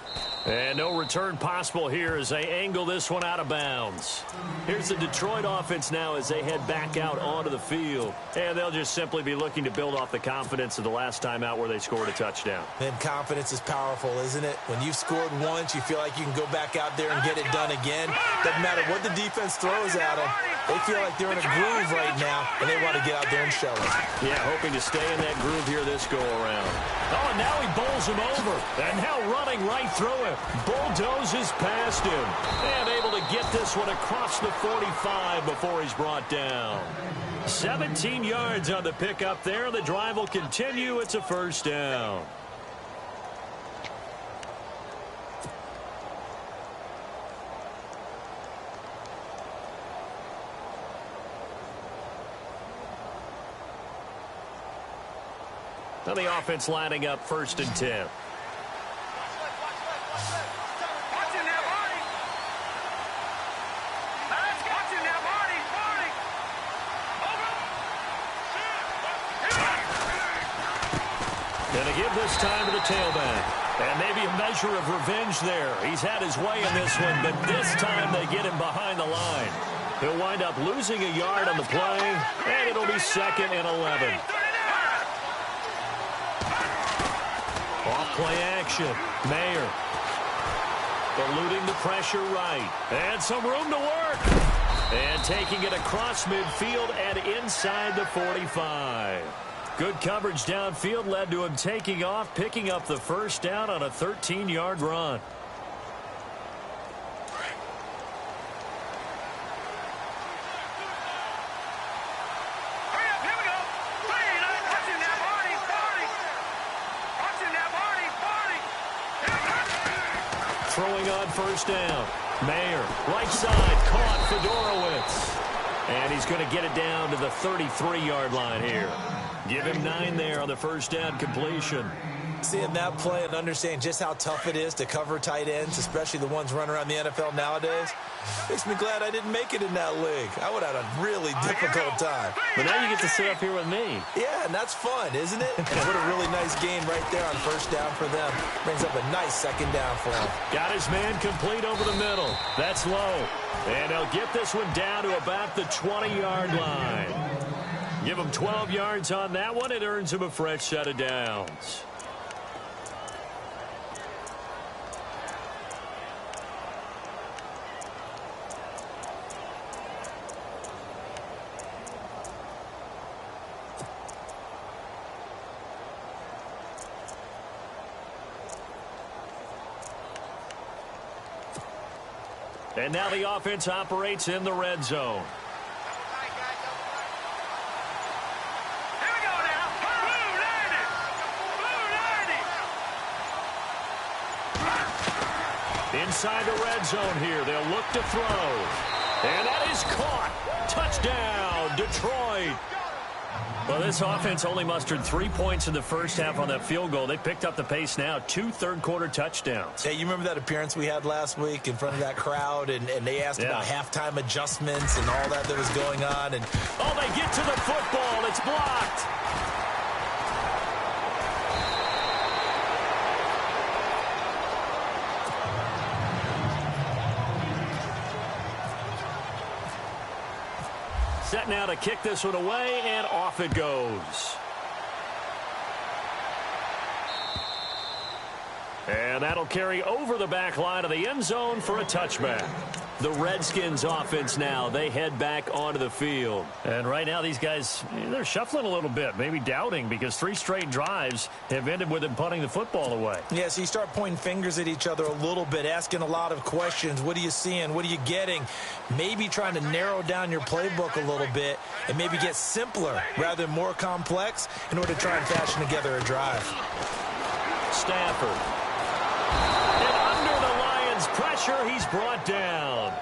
And no return possible here as they angle this one out of bounds. Here's the Detroit offense now as they head back out onto the field. And they'll just simply be looking to build off the confidence of the last time out where they scored a touchdown. And confidence is powerful, isn't it? When you've scored once, you feel like you can go back out there and get it done again. Doesn't matter what the defense throws at them. They feel like they're in a groove right now, and they want to get out there and show it. Yeah, hoping to stay in that groove here this go-around. Oh, and now he bowls him over. And now running right through him. Bulldozes past him. And able to get this one across the 45 before he's brought down. 17 yards on the pickup there. The drive will continue. It's a 1st down. Now the offense lining up 1st and 10. Gonna give this time to the tailback. And maybe a measure of revenge there. He's had his way in this one, but this time they get him behind the line. He'll wind up losing a yard on the play, and it'll be 2nd and 11. Off-play action. Mayer. Eluding the pressure right. And some room to work. And taking it across midfield and inside the 45. Good coverage downfield led to him taking off, picking up the 1st down on a 13-yard run. Throwing on 1st down. Mayer, right side, caught Fedorowicz. And he's going to get it down to the 33-yard line here. Give him 9 there on the 1st down completion. Seeing that play and understanding just how tough it is to cover tight ends, especially the ones running around the NFL nowadays, makes me glad I didn't make it in that league. I would have had a really difficult time. But now you get to sit up here with me. Yeah, and that's fun, isn't it? And what a really nice game right there on 1st down for them. Brings up a nice 2nd down for them. Got his man complete over the middle. That's low. And they'll get this one down to about the 20-yard line. Give him 12 yards on that one. It earns him a fresh set of downs. And now the offense operates in the red zone. Inside the red zone here. They'll look to throw. And that is caught. Touchdown, Detroit. Well, this offense only mustered 3 points in the 1st half on that field goal. They picked up the pace now. 2 third-quarter touchdowns. Hey, you remember that appearance we had last week in front of that crowd, and they asked about halftime adjustments and all that was going on. And oh, they get to the football. It's blocked. Set now to kick this one away, and off it goes. And that'll carry over the back line of the end zone for a touchback. The Redskins offense now, they head back onto the field. And right now these guys, they're shuffling a little bit, maybe doubting, because 3 straight drives have ended with them punting the football away. Yeah, so you start pointing fingers at each other a little bit, asking a lot of questions. What are you seeing? What are you getting? Maybe trying to narrow down your playbook a little bit and maybe get simpler rather than more complex in order to try and fashion together a drive. Stafford. And under the Lions' pressure, he's brought down.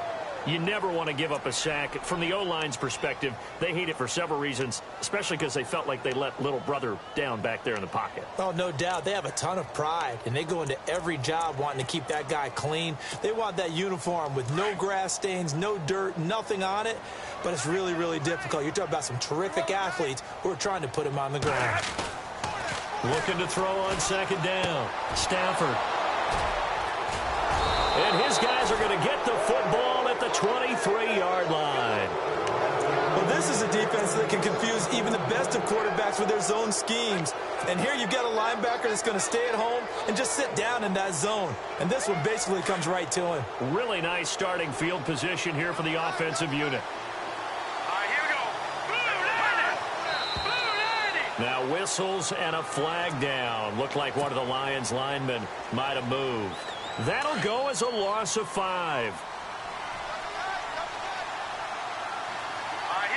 You never want to give up a sack. From the O-line's perspective, they hate it for several reasons, especially because they felt like they let little brother down back there in the pocket. Oh, no doubt. They have a ton of pride, and they go into every job wanting to keep that guy clean. They want that uniform with no grass stains, no dirt, nothing on it, but it's really, really difficult. You're talking about some terrific athletes who are trying to put him on the ground. Looking to throw on second down. Stafford. And his guys are going to get the football at the 23-yard line. Well, this is a defense that can confuse even the best of quarterbacks with their zone schemes. And here you've got a linebacker that's going to stay at home and just sit down in that zone. And this one basically comes right to him. Really nice starting field position here for the offensive unit. Now whistles and a flag down. Looked like one of the Lions linemen might have moved. That'll go as a loss of 5. Here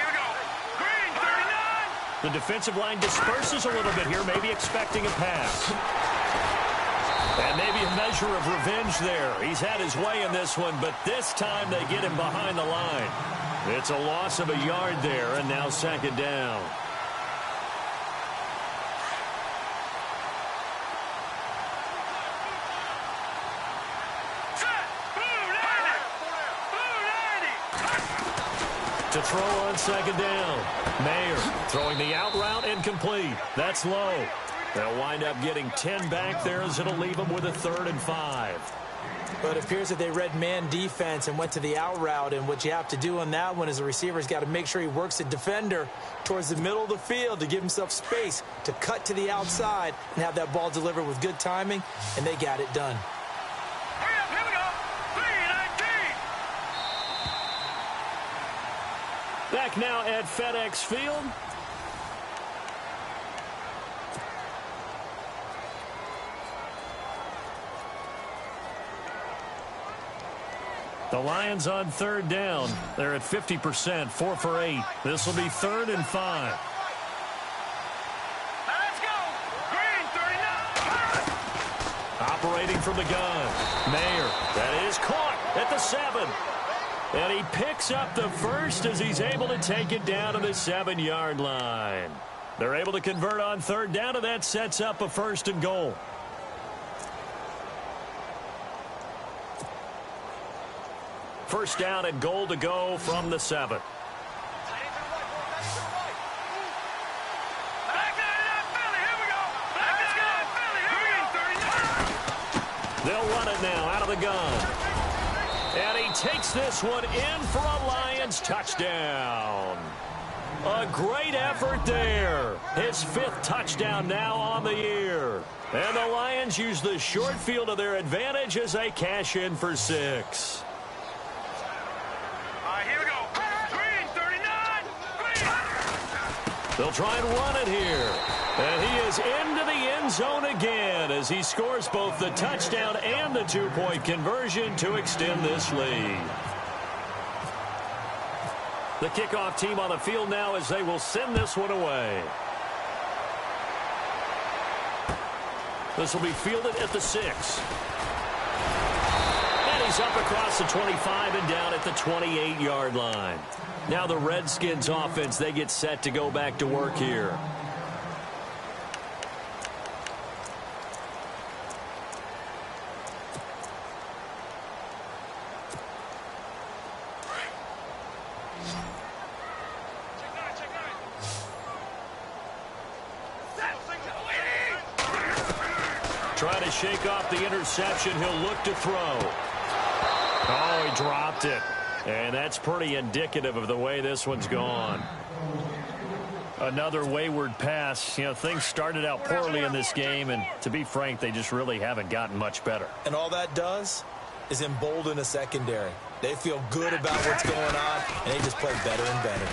we go. Green, 39. The defensive line disperses a little bit here, maybe expecting a pass. And maybe a measure of revenge there. He's had his way in this one, but this time they get him behind the line. It's a loss of a yard there, and now second down. To throw on second down. Mayer throwing the out route incomplete. That's low. They'll wind up getting 10 back there as it'll leave them with a 3rd and 5. But it appears that they read man defense and went to the out route. And what you have to do on that one is the receiver's got to make sure he works the defender towards the middle of the field to give himself space to cut to the outside and have that ball delivered with good timing. And they got it done. Here we go. 3-19. Back now at FedEx Field. The Lions on 3rd down. They're at 50%, 4 for 8. This will be 3rd and 5. Let's go. Green, 39. Operating from the gun. Mayer. That is caught at the 7. And he picks up the first as he's able to take it down to the 7-yard line. They're able to convert on 3rd down, and that sets up a 1st and goal. First down and goal to go from the 7. They'll run it now out of the gun. And he takes this one in for a Lions touchdown. A great effort there. His 5th touchdown now on the year. And the Lions use the short field to their advantage as they cash in for 6. Here we go. Green, 39. Green. They'll try and run it here. And he is into the end zone again as he scores both the touchdown and the 2-point conversion to extend this lead. The kickoff team on the field now as they will send this one away. This will be fielded at the 6. And he's up across the 25 and down at the 28-yard line. Now the Redskins offense, they get set to go back to work here. Trying to shake off the interception. He'll look to throw. Oh, he dropped it. And that's pretty indicative of the way this one's gone. Another wayward pass. You know, things started out poorly in this game, and to be frank, they just really haven't gotten much better. And all that does is embolden a secondary. They feel good about what's going on, and they just play better and better.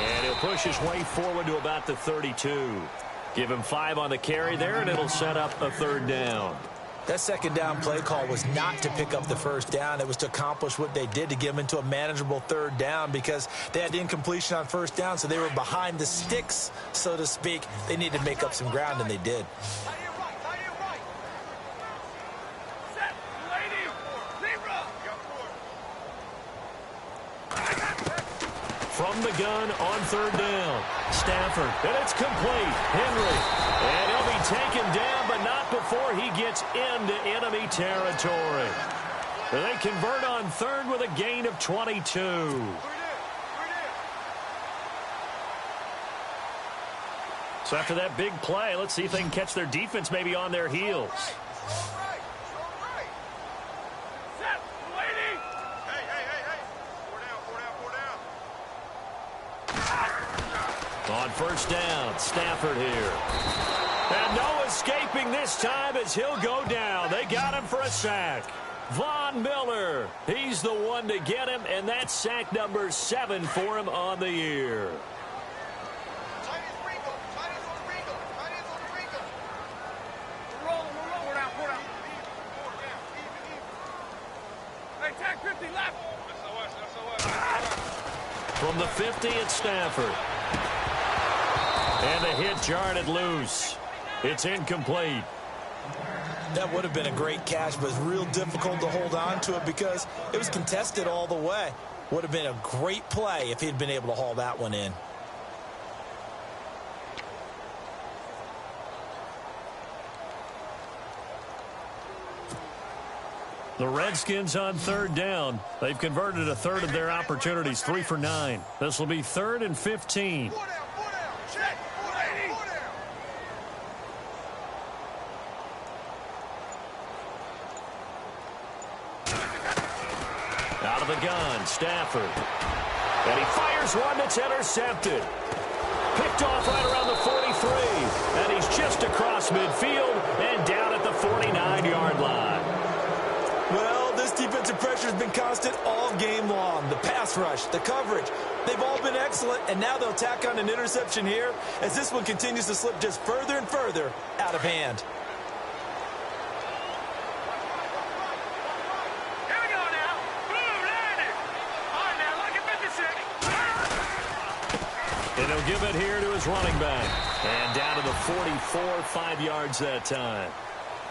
And he'll push his way forward to about the 32. Give him 5 on the carry there, and it'll set up a 3rd down. That 2nd down play call was not to pick up the 1st down. It was to accomplish what they did, to get them into a manageable 3rd down, because they had the incompletion on 1st down, so they were behind the sticks, so to speak. They needed to make up some ground, and they did. From the gun on 3rd down. Stafford, and it's complete. Henry, and he'll be taken down, but not before he gets into enemy territory. They convert on 3rd with a gain of 22. So after that big play, let's see if they can catch their defense maybe on their heels. On 1st down, Stafford here. And no escaping this time as he'll go down. They got him for a sack. Von Miller, he's the one to get him, and that's sack number 7 for him on the year. From the 50, it's Stafford. And the hit jarred it loose. It's incomplete. That would have been a great catch, but it's real difficult to hold on to it because it was contested all the way. Would have been a great play if he'd been able to haul that one in. The Redskins on 3rd down. They've converted a 1/3 of their opportunities, 3 for 9. This will be 3rd and 15. Out of the gun, Stafford. And he fires one that's intercepted. Picked off right around the 43. And he's just across midfield and down at the 49-yard line. Well, this defensive pressure has been constant all game long. The pass rush, the coverage, they've all been excellent, and now they'll tack on an interception here as this one continues to slip just further and further out of hand. Here we go now. Boom, landed. All right, now, look at 56. And he'll give it here to his running back. And down to the 44, 5 yards that time.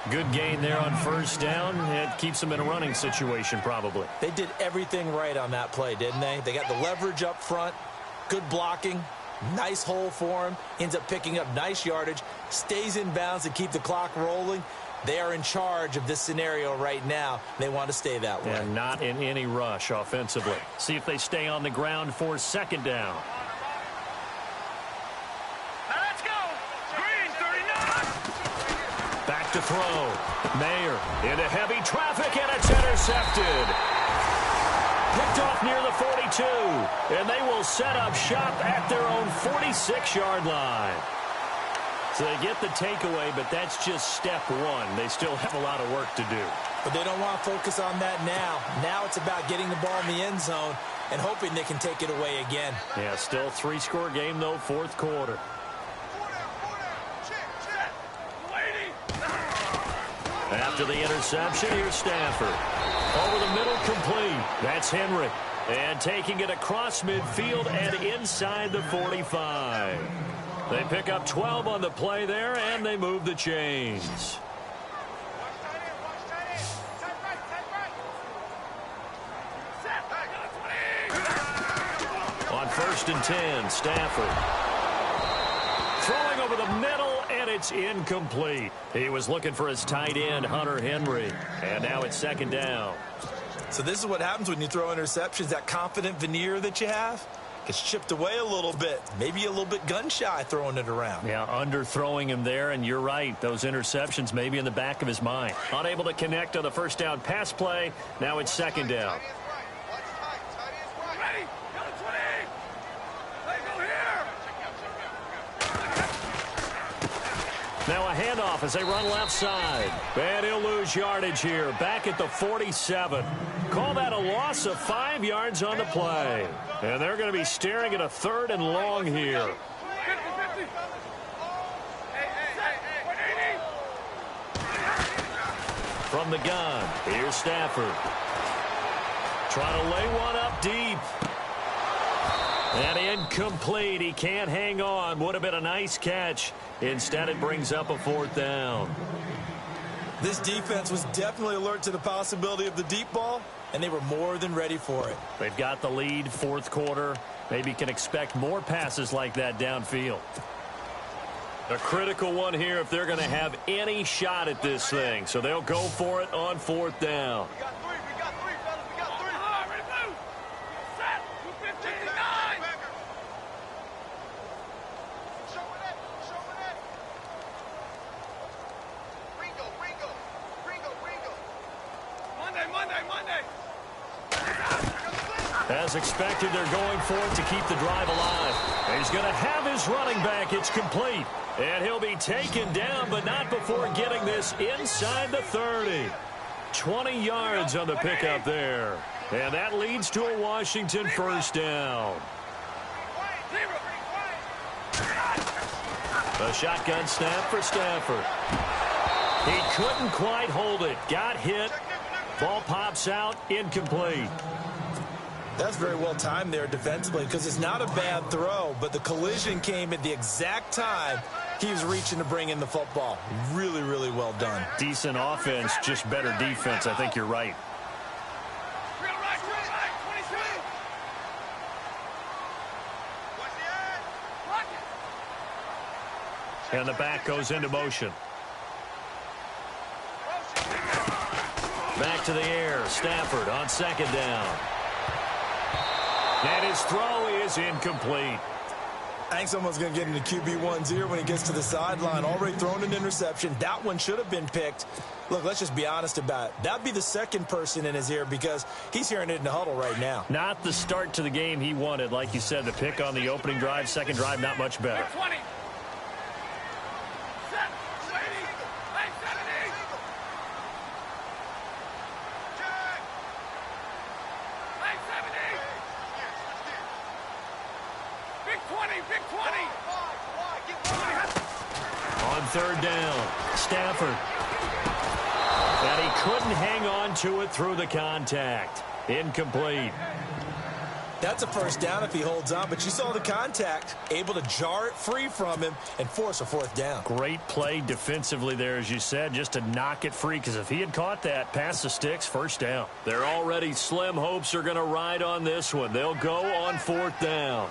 Good gain there on 1st down. It keeps them in a running situation, probably. They did everything right on that play, didn't they? They got the leverage up front, good blocking, nice hole for him, ends up picking up nice yardage, stays in bounds to keep the clock rolling. They are in charge of this scenario right now. They want to stay that way. And not in any rush offensively. See if they stay on the ground for 2nd down. To throw. Mayer into heavy traffic, and it's intercepted. Picked off near the 42, and they will set up shop at their own 46-yard line. So they get the takeaway, but that's just step 1. They still have a lot of work to do. But they don't want to focus on that now. Now it's about getting the ball in the end zone and hoping they can take it away again. Yeah, still 3-score game, though, 4th quarter. After the interception, here's Stafford. Over the middle, complete. That's Henry. And taking it across midfield and inside the 45. They pick up 12 on the play there, and they move the chains. On 1st and 10, Stafford. Throwing over the middle, and it's incomplete. He was looking for his tight end, Hunter Henry. And now it's 2nd down. So this is what happens when you throw interceptions. That confident veneer that you have gets chipped away a little bit. Maybe a little bit gun-shy throwing it around. Yeah, underthrowing him there, and you're right. Those interceptions may be in the back of his mind. Unable to connect on the 1st down pass play. Now it's 2nd down. Now a handoff as they run left side. And he'll lose yardage here. Back at the 47. Call that a loss of 5 yards on the play. And they're going to be staring at a 3rd and long here. From the gun, here's Stafford. Trying to lay one up deep. And incomplete. He can't hang on. Would have been a nice catch. Instead, it brings up a 4th down. This defense was definitely alert to the possibility of the deep ball, and they were more than ready for it. They've got the lead, 4th quarter. Maybe can expect more passes like that downfield. A critical one here if they're going to have any shot at this thing. So they'll go for it on 4th down. As expected, they're going for it to keep the drive alive. He's going to have his running back. It's complete. And he'll be taken down, but not before getting this inside the 30. 20 yards on the pickup there. And that leads to a Washington 1st down. A shotgun snap for Stafford. He couldn't quite hold it. Got hit. Ball pops out. Incomplete. That's very well timed there defensively because it's not a bad throw, but the collision came at the exact time he was reaching to bring in the football. Really, really well done. Decent offense, just better defense. I think you're right. And the back goes into motion. Back to the air. Stafford on 2nd down. And his throw is incomplete. I think someone's going to get into QB1's ear when he gets to the sideline. Already thrown an interception. That one should have been picked. Look, let's just be honest about it. That'd be the second person in his ear because he's hearing it in the huddle right now. Not the start to the game he wanted. Like you said, the pick on the opening drive, second drive, not much better. On 3rd down, Stafford. And he couldn't hang on to it through the contact. Incomplete. That's a 1st down if he holds on, but you saw the contact, able to jar it free from him and force a 4th down. Great play defensively there, as you said, just to knock it free, because if he had caught that, past the sticks, 1st down. They're already slim hopes are going to ride on this one. They'll go on 4th down.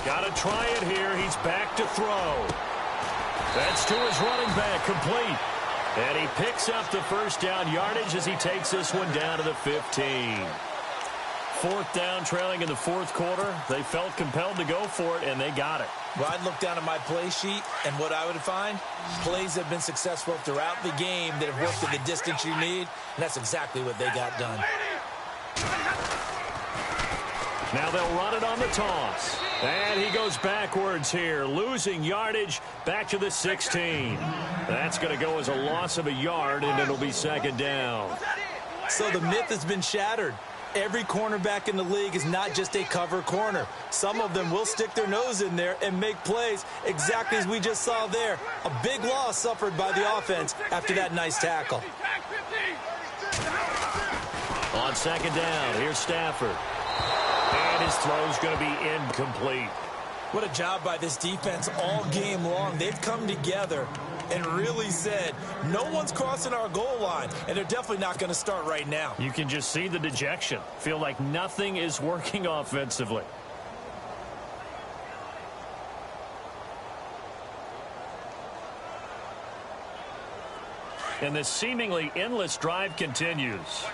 Got to try it here. He's back to throw. That's to his running back, complete. And he picks up the 1st down yardage as he takes this one down to the 15. 4th down, trailing in the 4th quarter. They felt compelled to go for it, and they got it. Well, I'd look down at my play sheet, and what I would find, plays have been successful throughout the game that have worked at the distance you need, and that's exactly what they got done. Now they'll run it on the toss. And he goes backwards here, losing yardage back to the 16. That's going to go as a loss of a yard, and it'll be 2nd down. So the myth has been shattered. Every cornerback in the league is not just a cover corner. Some of them will stick their nose in there and make plays exactly as we just saw there. A big loss suffered by the offense after that nice tackle. On 2nd down, here's Stafford. And his throw's going to be incomplete. What a job by this defense all game long. They've come together and really said, no one's crossing our goal line, and they're definitely not going to start right now. You can just see the dejection. Feel like nothing is working offensively. And this seemingly endless drive continues.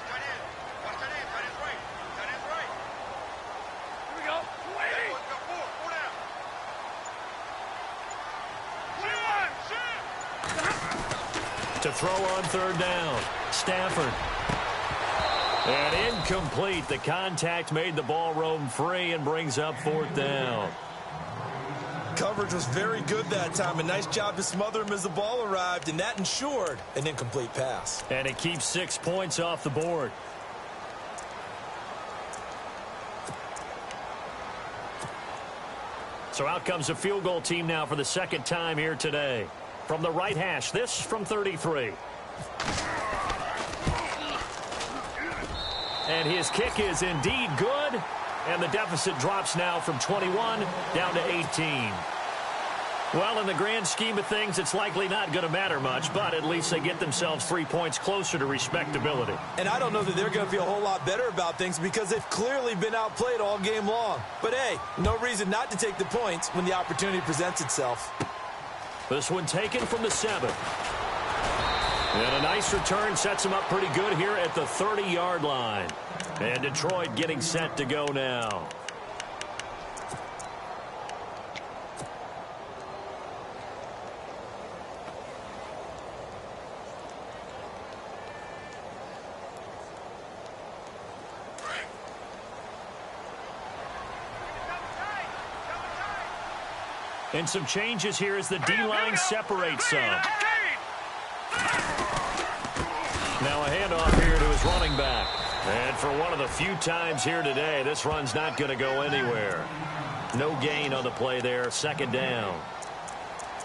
To throw on third down. Stafford. And incomplete. The contact made the ball roam free and brings up fourth down. Coverage was very good that time. A nice job to smother him as the ball arrived, and that ensured an incomplete pass. And it keeps 6 points off the board. So out comes a field goal team now for the second time here today. From the right hash, this from 33. And his kick is indeed good. And the deficit drops now from 21 down to 18. Well, in the grand scheme of things, it's likely not going to matter much, but at least they get themselves 3 points closer to respectability. And I don't know that they're going to feel a whole lot better about things because they've clearly been outplayed all game long. But, hey, no reason not to take the points when the opportunity presents itself. This one taken from the 7. And a nice return sets them up pretty good here at the 30-yard line. And Detroit getting set to go now. And some changes here as the D-line separates some. Now a handoff here to his running back. And for one of the few times here today, this run's not going to go anywhere. No gain on the play there, second down.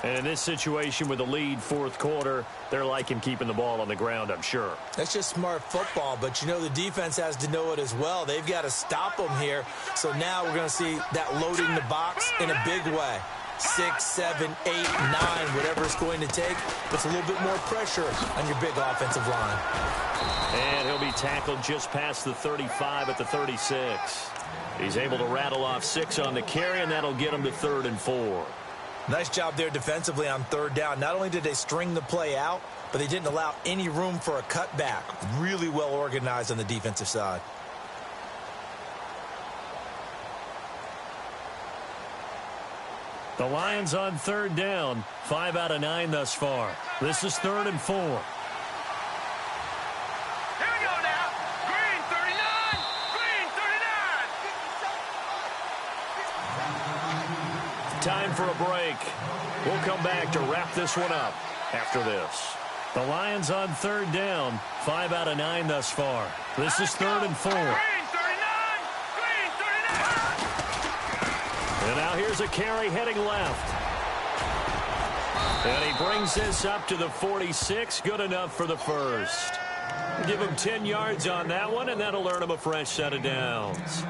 And in this situation with the lead fourth quarter, they're liking keeping the ball on the ground, I'm sure. That's just smart football, but you know the defense has to know it as well. They've got to stop them here. So now we're going to see that loading the box in a big way. 6, 7, 8, 9, whatever it's going to take, puts a little bit more pressure on your big offensive line. And he'll be tackled just past the 35 at the 36. He's able to rattle off 6 on the carry, and that'll get him to 3rd and 4. Nice job there defensively on third down. Not only did they string the play out, but they didn't allow any room for a cutback. Really well organized on the defensive side. The Lions on third down, 5 out of 9 thus far. This is 3rd and 4. Here we go now. Green 39. Green 39. Time for a break. We'll come back to wrap this one up after this. The Lions on third down, 5 out of 9 thus far. This is 3rd and 4. Green 39. Green 39. And now here's a carry heading left. And he brings this up to the 46. Good enough for the first. Give him 10 yards on that one, and that'll earn him a fresh set of downs.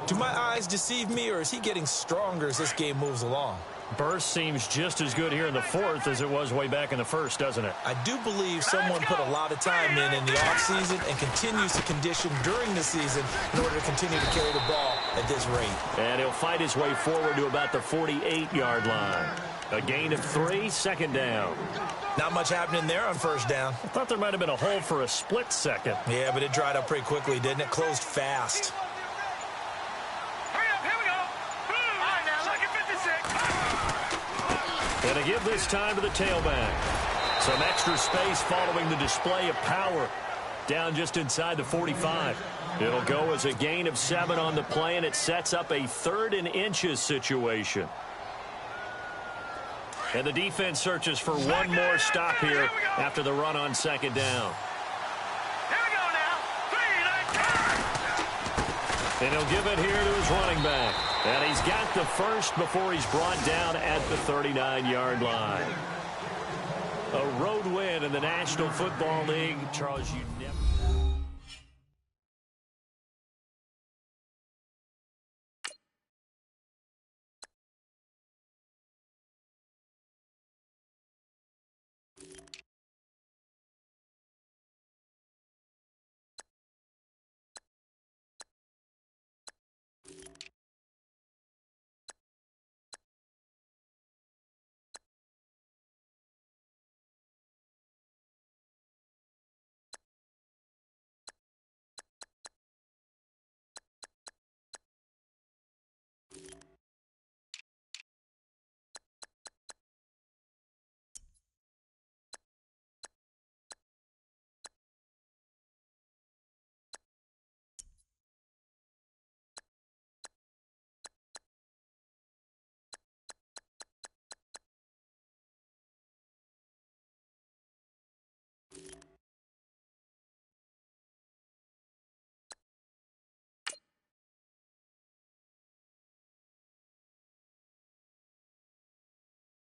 Do my eyes deceive me, or is he getting stronger as this game moves along? Burst seems just as good here in the fourth as it was way back in the first, doesn't it? I do believe someone put a lot of time in the offseason and continues to condition during the season in order to continue to carry the ball at this rate. And he'll fight his way forward to about the 48-yard line. A gain of 3, second down. Not much happening there on first down. I thought there might have been a hole for a split second. Yeah, but it dried up pretty quickly, didn't it? Closed fast. Hurry up, here we go. All right, now, second 56. And to give this time to the tailback. Some extra space following the display of power. Down just inside the 45. It'll go as a gain of 7 on the play, and it sets up a 3rd and inches situation. And the defense searches for one more stop here after the run on second down. Here we go now. 3, And he'll give it here to his running back. And he's got the first before he's brought down at the 39-yard line. A road win in the National Football League. Charles, you never...